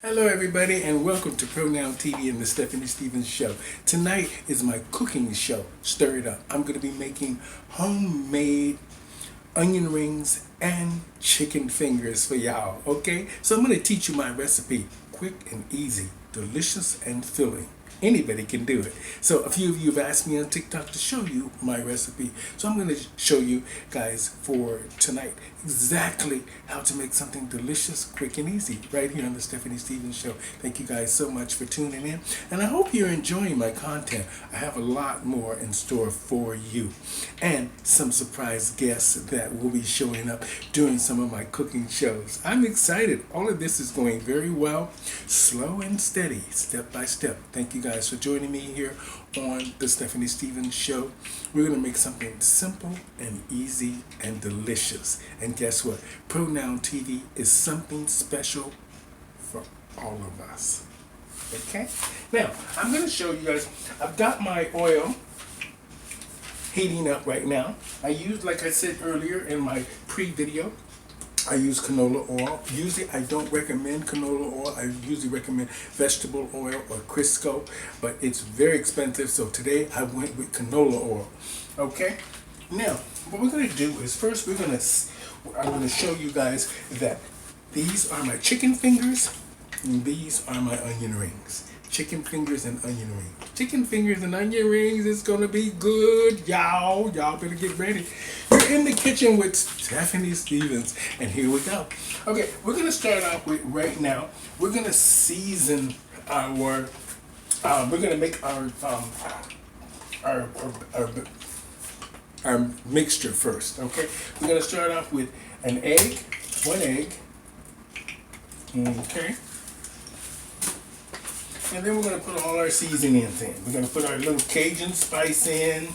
Hello everybody and welcome to Pronoun TV and the Stephanie Stevens Show. Tonight is my cooking show, Stir It Up. I'm going to be making homemade onion rings and chicken fingers for y'all, okay? So I'm going to teach you my recipe, quick and easy, delicious and filling. Anybody can do it. So a few of you have asked me on TikTok to show you my recipe. So I'm going to show you guys for tonight exactly how to make something delicious, quick and easy right here on the Stephanie Stevens Show. Thank you guys so much for tuning in. And I hope you're enjoying my content. I have a lot more in store for you. And some surprise guests that will be showing up during some of my cooking shows. I'm excited. All of this is going very well. Slow and steady, step by step. Thank you guys for joining me here on the Stephanie Stevens Show. We're going to make something simple and easy and delicious. And guess what? Pronoun TV is something special for all of us. Okay? Now, I'm going to show you guys. I've got my oil heating up right now. I used, like I said earlier in my pre-video, I use canola oil. Usually I don't recommend canola oil. I usually recommend vegetable oil or Crisco, but it's very expensive. So today I went with canola oil. Okay? Now, what we're going to do is first I'm going to show you guys that these are my chicken fingers and these are my onion rings. Chicken fingers and onion rings. Chicken fingers and onion rings. It's going to be good, y'all. Y'all better get ready. We're in the kitchen with Stephanie Stevens, and here we go. Okay, we're going to start off with right now. We're going to season our. We're going to make our mixture first. Okay, we're going to start off with an egg, one egg. Okay. And then we're going to put all our seasonings in. We're going to put our little Cajun spice in.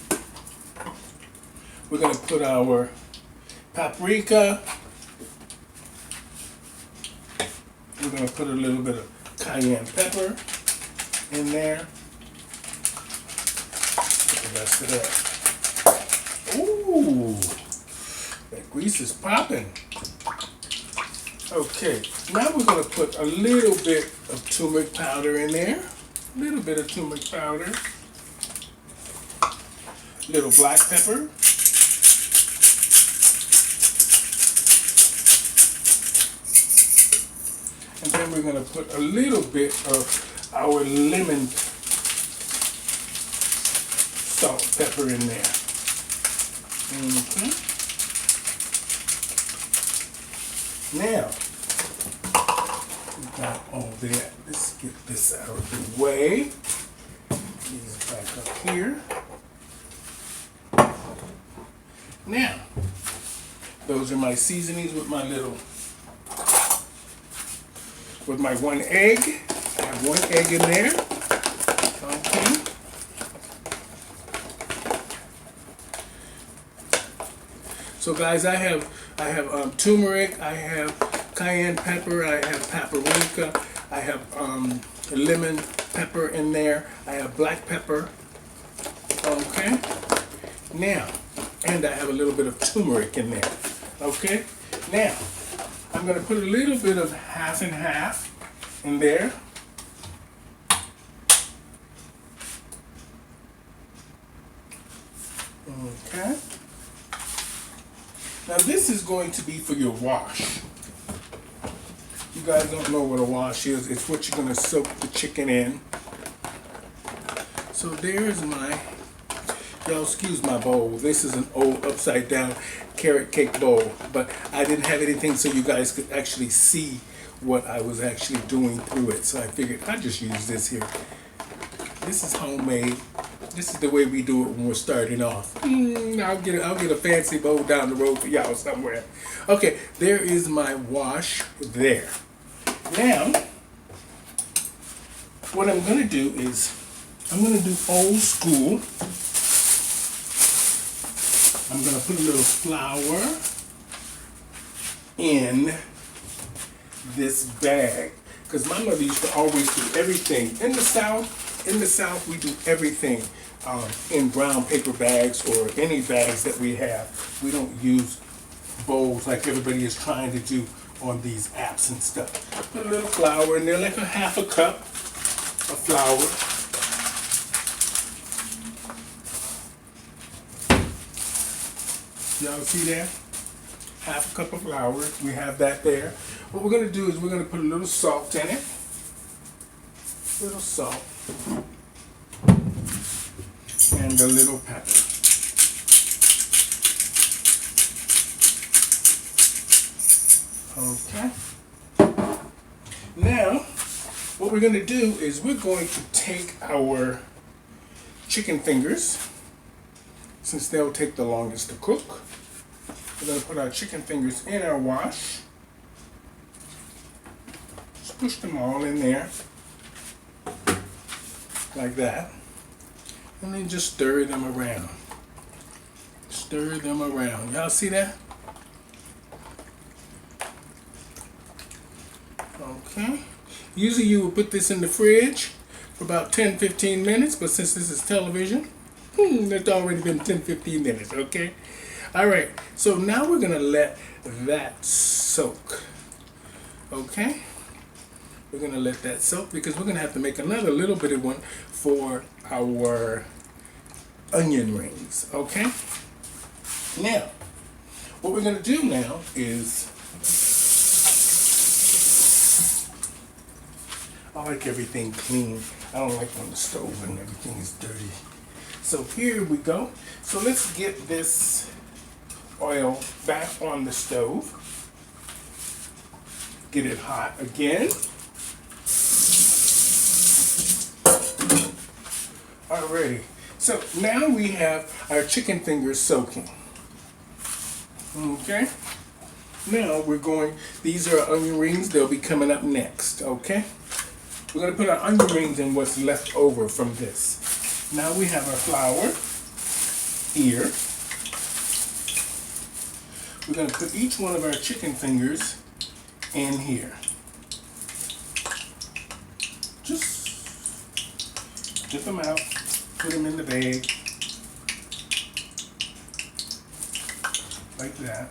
We're going to put our paprika. We're going to put a little bit of cayenne pepper in there. Put the rest of that. Ooh, that grease is popping. Okay, now we're going to put a little bit of turmeric powder in there. A little bit of turmeric powder. Little black pepper. And then we're going to put a little bit of our lemon salt pepper in there. Okay. Now, we got all that. Let's get this out of the way. These back up here. Now, those are my seasonings with my one egg. I have one egg in there. Okay. So guys, I have turmeric, I have cayenne pepper, I have paprika, I have lemon pepper in there, I have black pepper. Okay. Now, and I have a little bit of turmeric in there. Okay. Now, I'm going to put a little bit of half and half in there. Okay. Now this is going to be for your wash. You guys don't know what a wash is. It's what you're going to soak the chicken in. So there's my, y'all excuse my bowl. This is an old upside down carrot cake bowl. But I didn't have anything so you guys could actually see what I was actually doing through it. So I figured I'd just use this here. This is homemade. This is the way we do it when we're starting off. I'll get a fancy bowl down the road for y'all somewhere. Okay, there is my wash there. Now, what I'm going to do is, I'm going to do old school. I'm going to put a little flour in this bag. Because my mother used to always do everything. In the South, we do everything in brown paper bags or any bags that we have. We don't use bowls like everybody is trying to do on these apps and stuff. Put a little flour in there, like a half a cup of flour. Y'all see that? Half a cup of flour. We have that there. What we're going to do is we're going to put a little salt in it. A little salt. And a little pepper. Okay. Now, what we're going to do is we're going to take our chicken fingers, since they'll take the longest to cook. We're going to put our chicken fingers in our wash. Just push them all in there, like that. And then just stir them around. Stir them around. Y'all see that? Okay. Usually you would put this in the fridge for about 10-15 minutes, but since this is television, it's already been 10-15 minutes, okay? All right, so now we're gonna let that soak, okay? We're gonna let that soak because we're gonna have to make another little bit of one for our onion rings, okay? Now, what we're gonna do now is, I like everything clean. I don't like on the stove and everything is dirty. So here we go. So let's get this oil back on the stove. Get it hot again. Alrighty. So now we have our chicken fingers soaking. Okay. Now we're going, these are onion rings. They'll be coming up next, okay? We're going to put our onion rings in what's left over from this. Now we have our flour here. We're going to put each one of our chicken fingers in here. Just dip them out, put them in the bag, like that.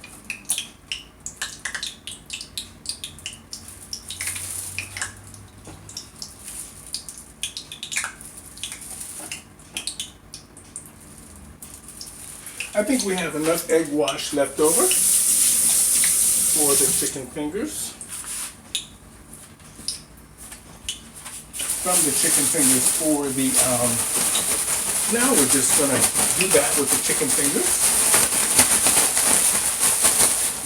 I think we have enough egg wash left over for the chicken fingers. From the chicken fingers for the, now we're just gonna do that with the chicken fingers.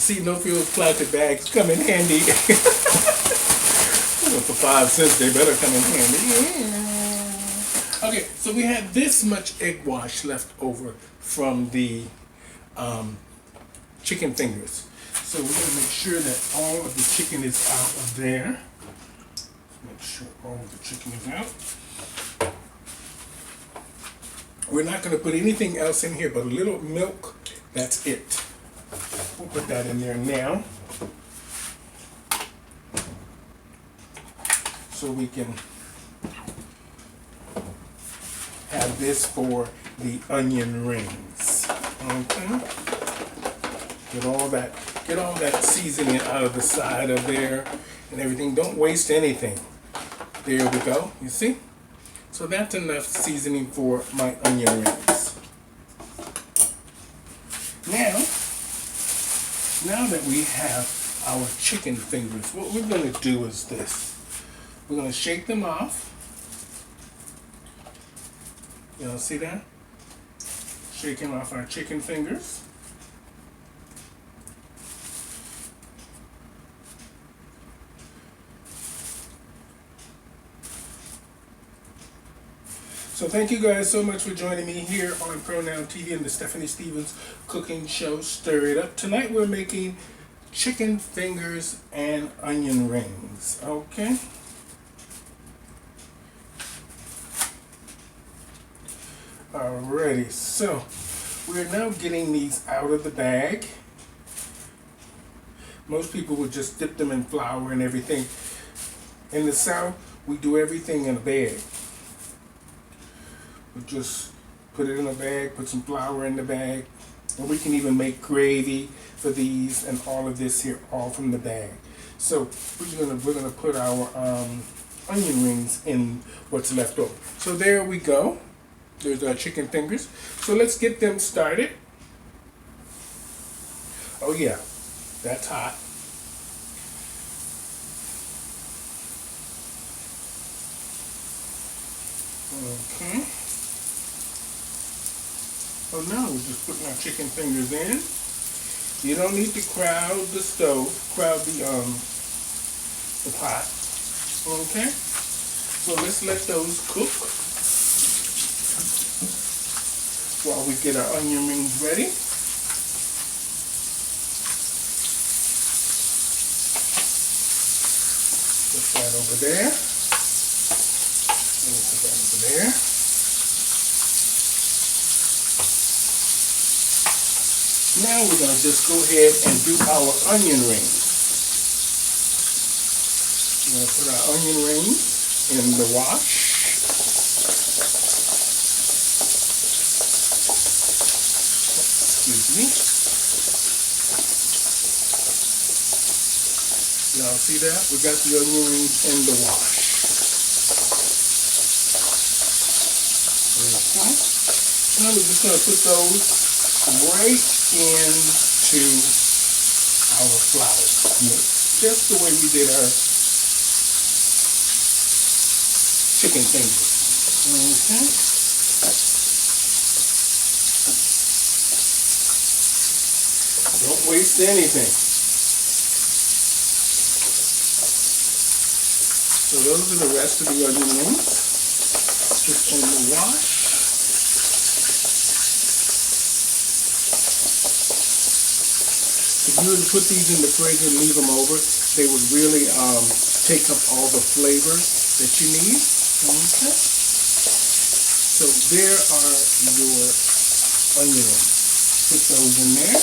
See, no frills plastic bags come in handy. For 5 cents, they better come in handy. Yeah. Okay, so we have this much egg wash left over from the chicken fingers. So we're going to make sure that all of the chicken is out of there. Make sure all of the chicken is out. We're not going to put anything else in here but a little milk. That's it. We'll put that in there now, so we can have this for the onion rings. Okay. Get all that seasoning out of the side of there and everything. Don't waste anything. There we go. You see? So that's enough seasoning for my onion rings. Now that we have our chicken fingers, what we're going to do is this. We're going to shake them off. Y'all see that? Shaking off our chicken fingers. So thank you guys so much for joining me here on Pronoun TV and the Stephanie Stevens cooking show, Stir It Up. Tonight we're making chicken fingers and onion rings, okay? Alrighty, so we're now getting these out of the bag. Most people would just dip them in flour and everything. In the South, we do everything in a bag. We just put it in a bag, put some flour in the bag, and we can even make gravy for these and all of this here, all from the bag. So we're gonna put our onion rings in what's left over. So there we go. There's our chicken fingers. So let's get them started. Oh yeah, that's hot. Okay. So now we're just putting our chicken fingers in. You don't need to crowd the stove, crowd the pot. Okay? So let's let those cook while we get our onion rings ready. Put that over there. We'll put that over there. Now we're going to just go ahead and do our onion rings. We're going to put our onion rings in the wash. Excuse me. Y'all see that? We got the onion rings in the wash. Okay. Now we're just going to put those right into our flour mix, just the way we did our chicken fingers. Okay. Don't waste anything. So those are the rest of the onion rings. Just in the wash. If you were to put these in the fridge and leave them over, they would really take up all the flavor that you need. Okay. So there are your onions. Put those in there.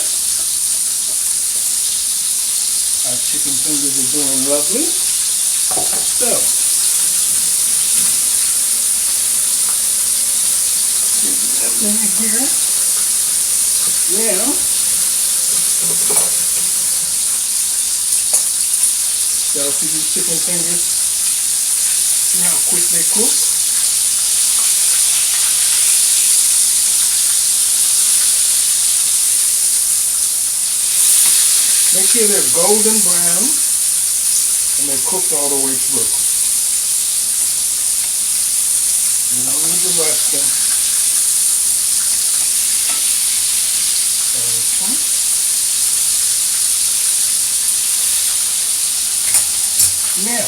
Our chicken fingers are doing lovely. So, get that in here. Now, y'all see these chicken fingers? See how quick they cook? Make sure they're golden brown and they're cooked all the way through. You don't need to rush them. Okay. Now,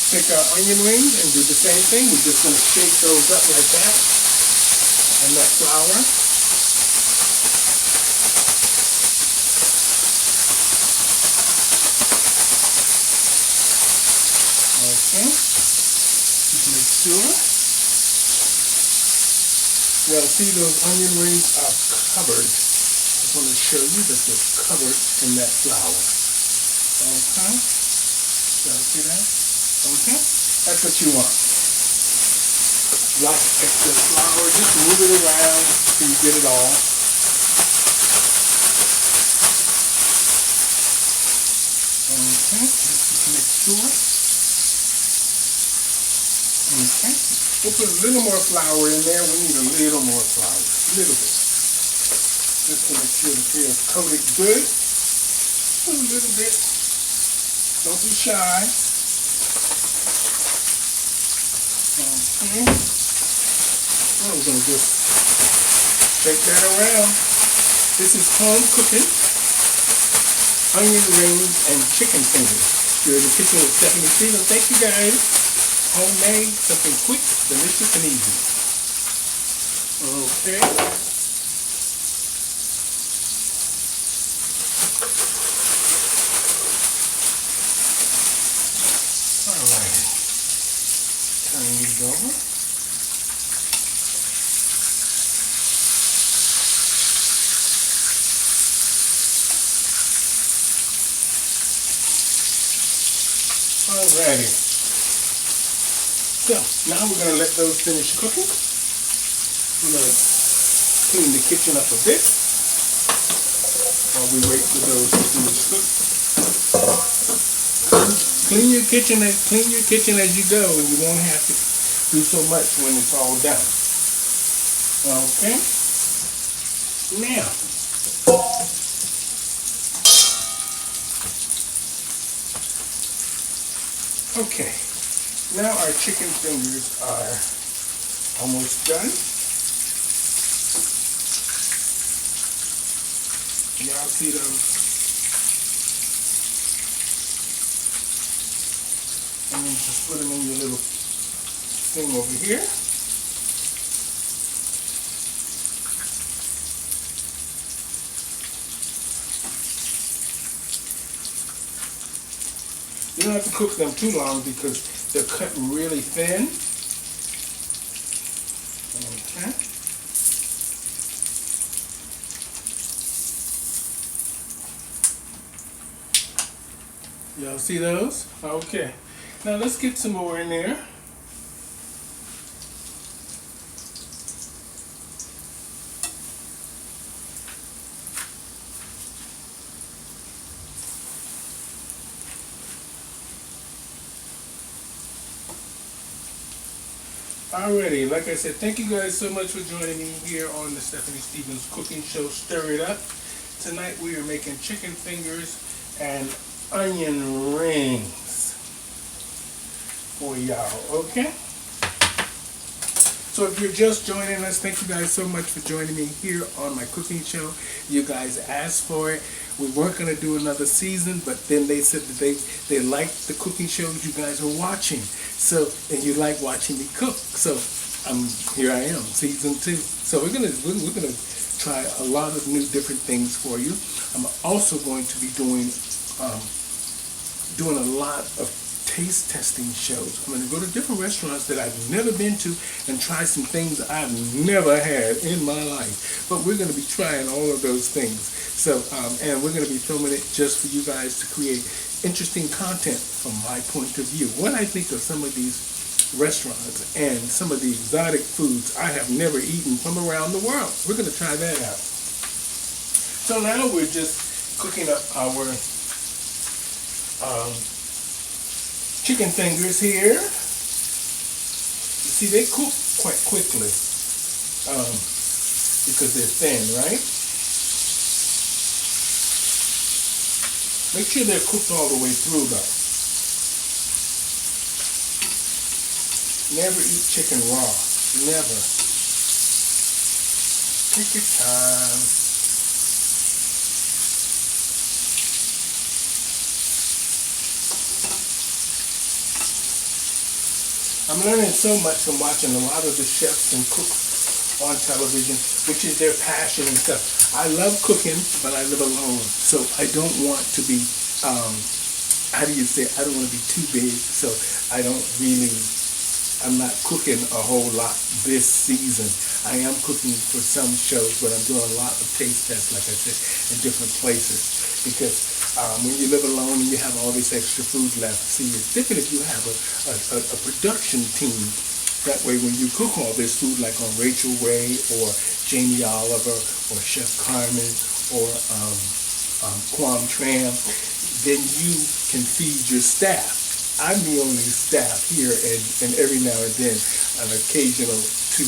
take our onion rings and do the same thing. We're just going to shake those up like that in that flour. Okay. Just make sure. Now, see, those onion rings are covered. I just want to show you that they're covered in that flour. Okay. Y'all see that? Okay? That's what you want. Lots of extra flour. Just move it around till you get it all. Okay. Just make sure. Okay. We'll put a little more flour in there. We need a little more flour. A little bit. Just to make sure the tail is coated good. A little bit. Don't be shy. Okay. Now we're going to just shake that around. This is home cooking, onion rings, and chicken fingers. You're in the kitchen with Stephanie Stevens. Thank you guys. Homemade, something quick, delicious, and easy. Okay. Alright. Turn these over. Alrighty. So, now we're going to let those finish cooking. We're going to clean the kitchen up a bit while we wait for those to finish cooking. Clean your kitchen as you go, and you won't have to do so much when it's all done. Okay. Now, okay. Now our chicken fingers are almost done. Y'all see those? And then just put them in your little thing over here. You don't have to cook them too long because they're cut really thin. Okay. Y'all see those? Okay. Now let's get some more in there. Alrighty, like I said, thank you guys so much for joining me here on the Stephanie Stevens Cooking Show, Stir It Up. Tonight we are making chicken fingers and onion rings for y'all, okay? So if you're just joining us, thank you guys so much for joining me here on my cooking show. You guys asked for it. We weren't going to do another season, but then they said that they liked the cooking shows you guys were watching. So, and you like watching me cook. So, here I am, season 2. So we're gonna try a lot of new different things for you. I'm also going to be doing a lot of taste testing shows. I'm going to go to different restaurants that I've never been to and try some things I've never had in my life. But we're going to be trying all of those things. So, and we're going to be filming it just for you guys to create interesting content from my point of view. What I think of some of these restaurants and some of the exotic foods I have never eaten from around the world. We're going to try that out. So now we're just cooking up our chicken fingers here. You see, they cook quite quickly because they're thin, right? Make sure they're cooked all the way through, though. Never eat chicken raw. Never. Take your time. I'm learning so much from watching a lot of the chefs and cooks on television, which is their passion and stuff. I love cooking, but I live alone, so I don't want to be, how do you say, I don't want to be too big, so I'm not cooking a whole lot this season. I am cooking for some shows, but I'm doing a lot of taste tests, like I said, in different places. Because when you live alone and you have all this extra food left, see, it's different if you have a production team. That way, when you cook all this food, like on Rachel Ray or Jamie Oliver or Chef Carmen or Quam Tram, then you can feed your staff. I'm the only staff here, and every now and then an occasional 2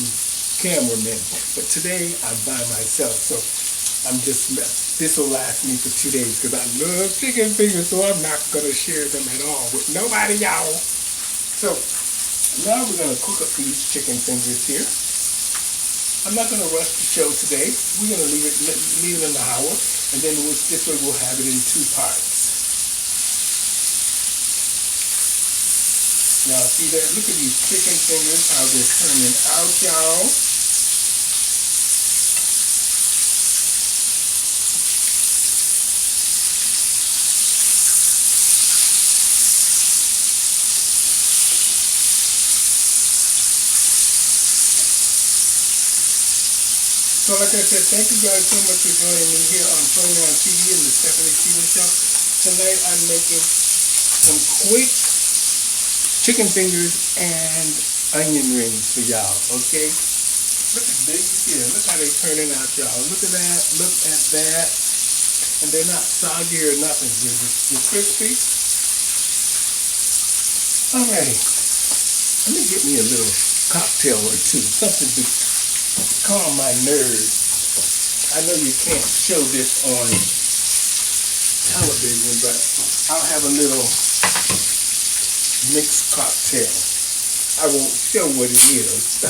cameramen. But today I'm by myself, so this will last me for 2 days because I love chicken fingers, so I'm not going to share them at all with nobody, y'all. So now we're going to cook up these chicken fingers here. I'm not going to rush the show today. We're going to leave it an hour, and then this way we'll have it in 2 parts. Now see that? Look at these chicken fingers, how they're turning out, y'all. So like I said, thank you guys so much for joining me here on Pronoun TV and the Stephanie Stevens Show. Tonight I'm making some quick chicken fingers and onion rings for y'all, okay? Look at this here. Look how they're turning out, y'all. Look at that. Look at that. And they're not soggy or nothing. They're just They're crispy. Alrighty. Let me get me a little cocktail or two, something to calm my nerves. I know you can't show this on television, but I'll have a little mixed cocktail. I won't show what it is.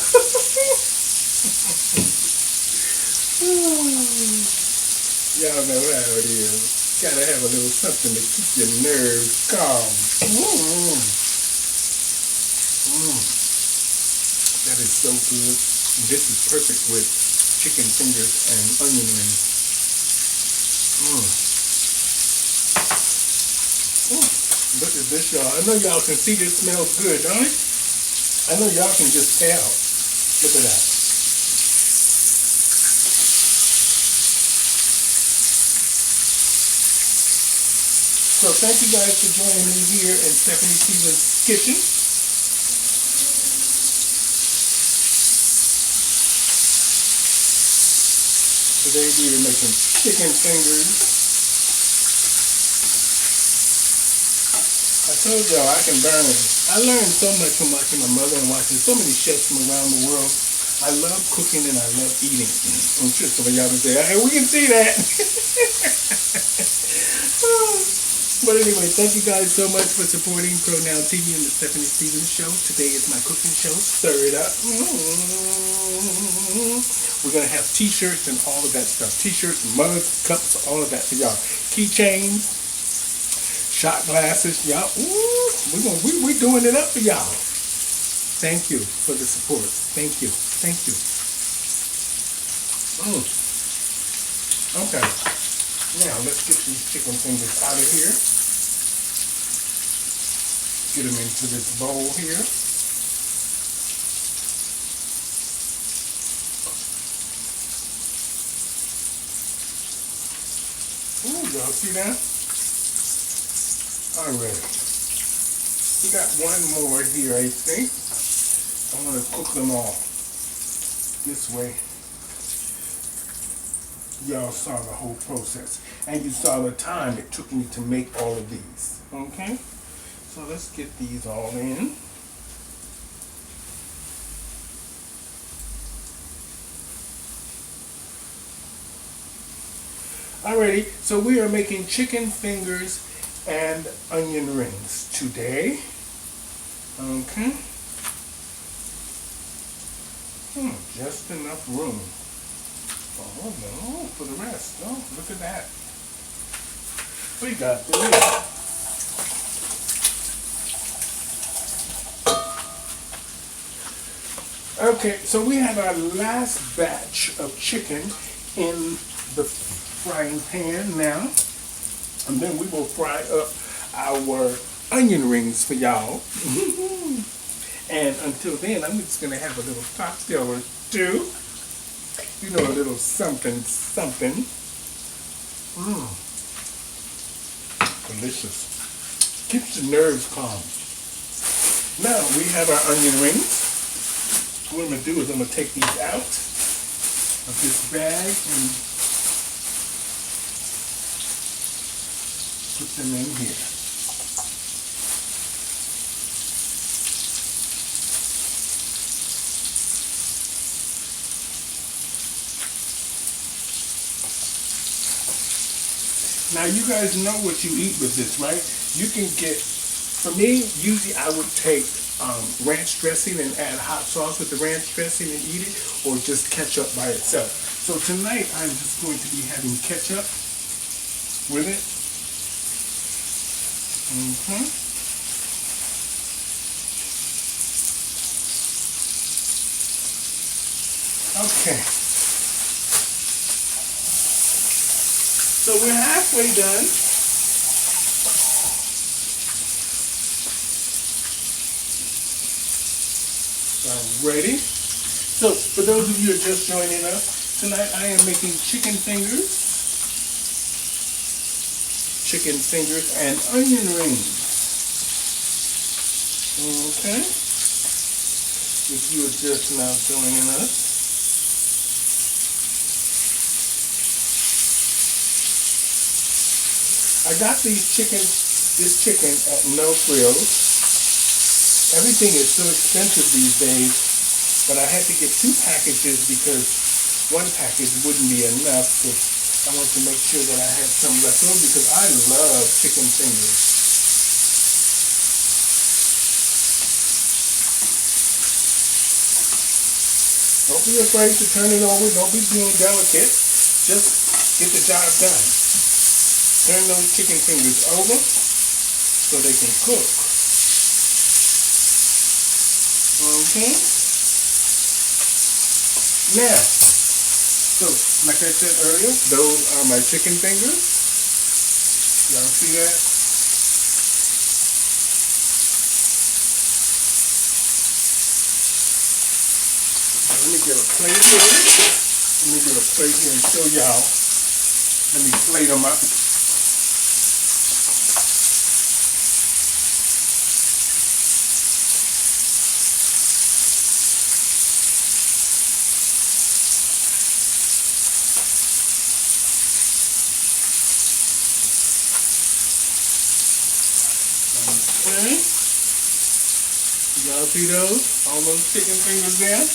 Y'all know how it is. Gotta have a little something to keep your nerves calm. That is so good. This is perfect with chicken fingers and onion rings. Look at this, y'all. I know y'all can see this smells good, don't it? I know y'all can just tell. Look at that. So thank you guys for joining me here in Stephanie Stevens' kitchen. Today we are making chicken fingers. I told y'all I can burn. I learned so much from watching my mother and watching so many chefs from around the world. I love cooking and I love eating. I'm sure some of y'all will say, hey, we can see that. But anyway, thank you guys so much for supporting Pronoun TV and the Stephanie Stevens Show. Today is my cooking show. Stir it up. We're going to have t-shirts and all of that stuff. T-shirts, mugs, cups, all of that for y'all. Keychains, shot glasses, y'all. We're doing it up for y'all. Thank you for the support. Thank you. Thank you. Okay. Now, let's get these chicken fingers out of here. Get them into this bowl here. Ooh, y'all see that? All right. We got one more here, I think. I want to cook them all this way. Y'all saw the whole process. And you saw the time it took me to make all of these. Okay? So let's get these all in. Alrighty, so we are making chicken fingers and onion rings today. Okay. Just enough room. Oh no, for the rest. Oh, look at that. We got the lid. Okay, so we have our last batch of chicken in the frying pan now. And then we will fry up our onion rings for y'all. And until then, I'm just going to have a little cocktail or two. You know, a little something, something. Delicious. Keeps the nerves calm. Now, we have our onion rings. What I'm going to do is I'm going to take these out of this bag and put them in here. Now you guys know what you eat with this, right? You can get, for me, usually I would take ranch dressing and add hot sauce with the ranch dressing and eat it, or just ketchup by itself. So tonight I'm just going to be having ketchup with it. Okay. So we're halfway done. Ready? So, for those of you who are just joining us, tonight I am making chicken fingers and onion rings. Okay? If you are just now joining us. I got this chicken at No Frills. Everything is so expensive these days, but I had to get 2 packages because one package wouldn't be enough. So I want to make sure that I had some left over because I love chicken fingers. Don't be afraid to turn it over. Don't be being delicate. Just get the job done. Turn those chicken fingers over so they can cook. Okay. Now, so like I said earlier, those are my chicken fingers. Y'all see that? Let me get a plate here. Let me get a plate here and show y'all. Let me plate them up. Okay. Y'all see those? All those chicken fingers there?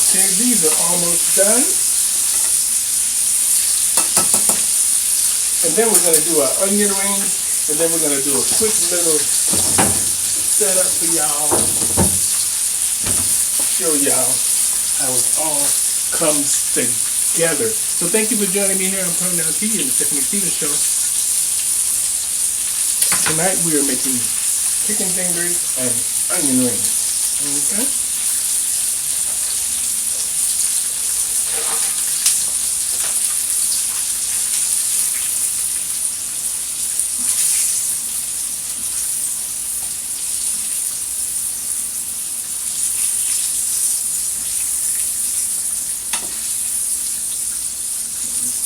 Okay, these are almost done. And then we're going to do our onion rings, and then we're going to do a quick little setup for y'all. Show y'all how it all comes together. So thank you for joining me here on Pronoun TV and the Stephanie Stevens Show. Tonight we are making chicken fingers and onion rings. Okay?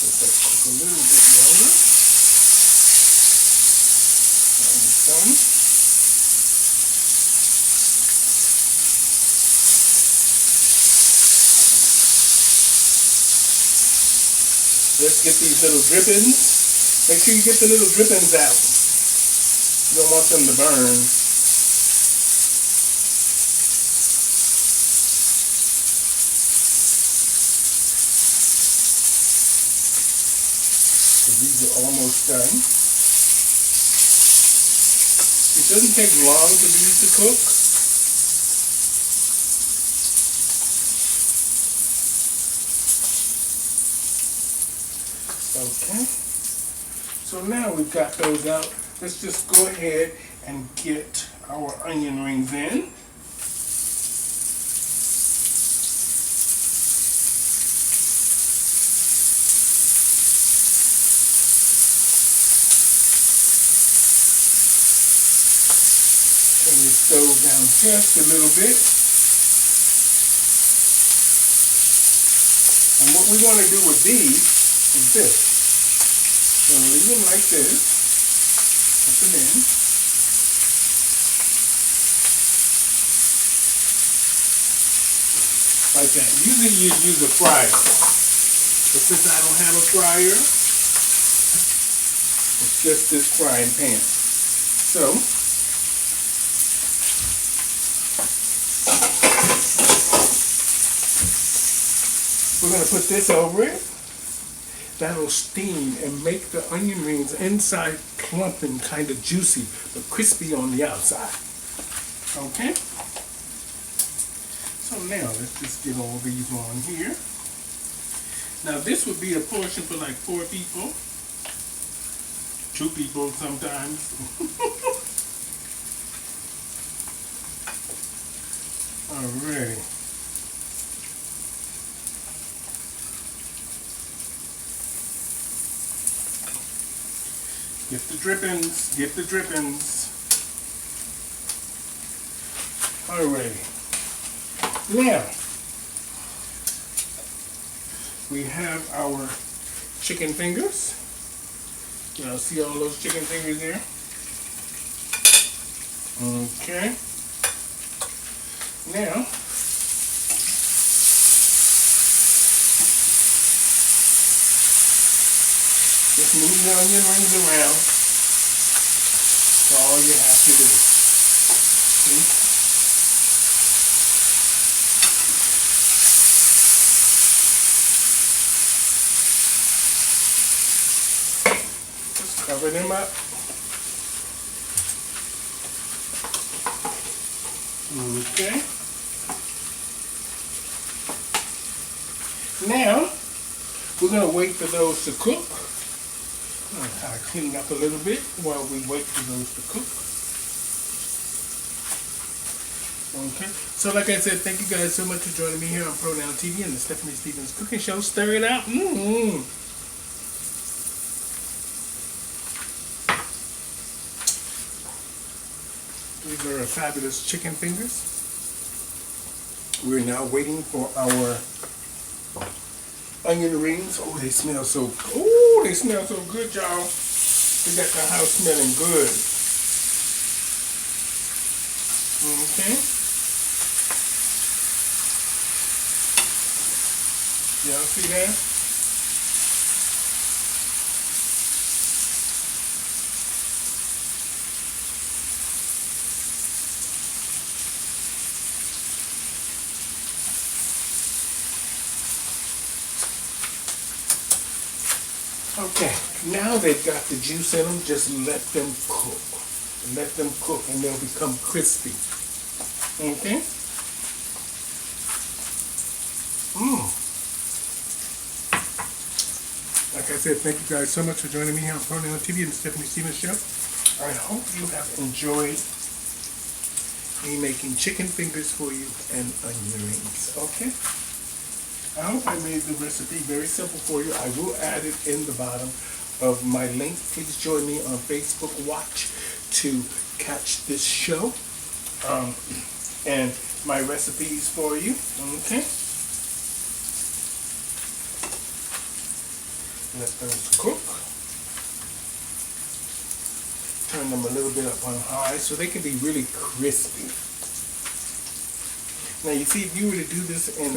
Let that cook a little bit longer. Almost done. Let's get these little drippings. Make sure you get the little drippings out. You don't want them to burn. So these are almost done. It doesn't take long for these to cook. Okay. So now we've got those out. Let's just go ahead and get our onion rings in. Turn your stove down just a little bit. And what we want to do with these is this. We're going to leave them like this. Put them in. Like that. Usually you use a fryer. But since I don't have a fryer, it's just this frying pan. So, we're going to put this over it. That'll steam and make the onion rings inside plump and kind of juicy, but crispy on the outside. Okay? So now let's just get all these on here. Now this would be a portion for like 4 people. 2 people sometimes. Alrighty. Get the drippings, get the drippings. Alrighty. Now, we have our chicken fingers. Y'all see all those chicken fingers there? Okay. Now, just move the onion rings around. That's all you have to do. See? Just cover them up. Okay. Now, we're going to wait for those to cook. I'm going to kind of clean up a little bit while we wait for those to cook. Okay. So like I said, thank you guys so much for joining me here on Pronoun TV and the Stephanie Stevens Cooking Show. Stir it out. These are fabulous chicken fingers. We're now waiting for our onion rings. Oh, they smell so good, y'all. We got the house smelling good. Okay. Y'all see that? Okay, now they've got the juice in them, just let them cook. Let them cook and they'll become crispy. Okay? Like I said, thank you guys so much for joining me here on Pronoun TV and the Stephanie Stevens Show. I hope you have enjoyed me making chicken fingers for you and onion rings. Okay? I hope I made the recipe very simple for you. I will add it in the bottom of my link. Please join me on Facebook Watch to catch this show and my recipes for you. Okay. Let those cook. Turn them a little bit up on high so they can be really crispy. Now you see, if you were to do this in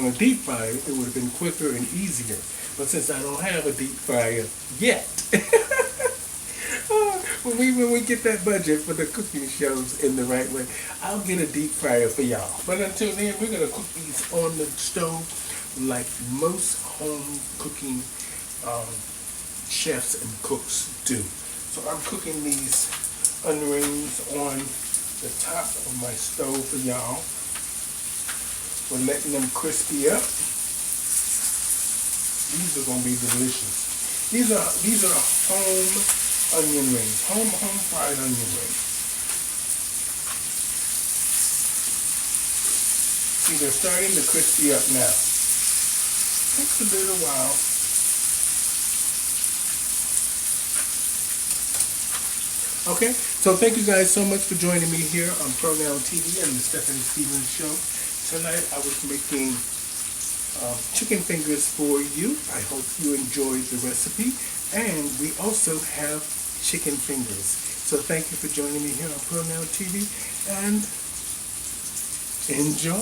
a deep fryer, it would have been quicker and easier. But since I don't have a deep fryer yet, when we get that budget for the cooking shows in the right way, I'll get a deep fryer for y'all. But until then, we're gonna cook these on the stove like most home cooking chefs and cooks do. So I'm cooking these onion rings on the top of my stove for y'all. We're letting them crispy up. These are gonna be delicious. These are home onion rings, home fried onion rings. See, they're starting to crispy up now. Takes a little while. Okay, so thank you guys so much for joining me here on Pronoun TV and the Stephanie Stevens Show. Tonight I was making chicken fingers for you. I hope you enjoyed the recipe. And we also have chicken fingers. So thank you for joining me here on Pronoun TV and enjoy.